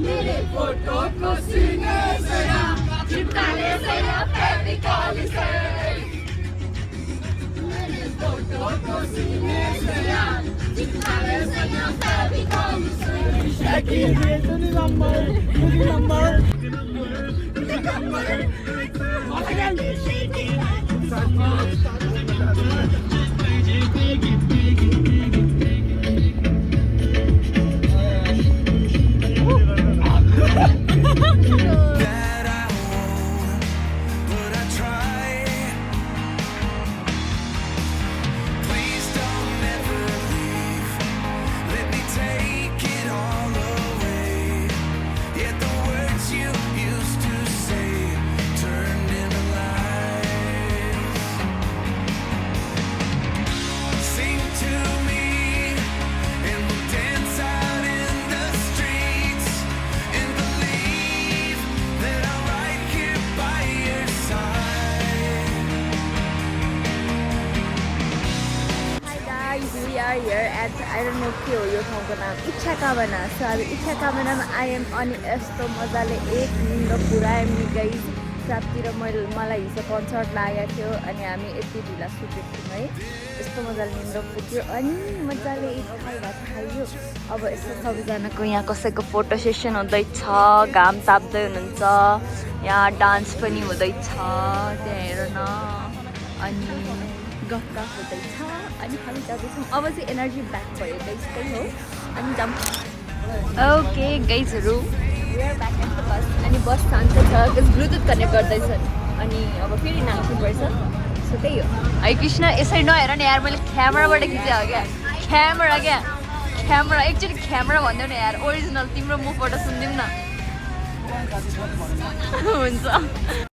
मेरे फोटो को सीने से चिपका ले से फेविकॉल से मेरे फोटो को सीने से चिपका ले से फेविकॉल से Here at I don't know के हो यो ठाउँको नाम इच्छा कामना सो अब इच्छा कामनामा आइएम अनि यस्तो मजाले एक निन्द्रा पुऱ्यायौँ नि गाइस राततिर मलाई हिजो कन्सर्ट लागेको थियो अनि हामी यति ढिला सुतेको थियौँ है यस्तो मजाले निन्द्रा पुग्यो अनि मजाले एक थाल भात खाइयो अब यस्तो सबैजनाको यहाँ कसैको फोटो सेसन हुँदैछ घाम ताप्दै हुनुहुन्छ यहाँ डान्स पनि हुँदैछ त्यहाँ हेर न अनि गफ हुँदैछ अनि हामी जाँदैछौँ अब चाहिँ एनर्जी ब्याक भयो गाइस त्यही हो अनि जाऊँ ओके गाइसहरू we're back at the bus अनि बस शान्त छ बिकज ब्लुटुथ कनेक्ट गर्दैछन् अनि अब फेरि नाच्नुपर्छ सो त्यही हो है कृष्ण यसरी नहेर नि यार मैले क्यामेराबाट खिचेँ हो क्या क्यामेरा एकचोटि क्यामेरा भनिदेऊ न यार ओरिजिनल तिम्रो मुखबाट सुनिदिउँ न हुन्छ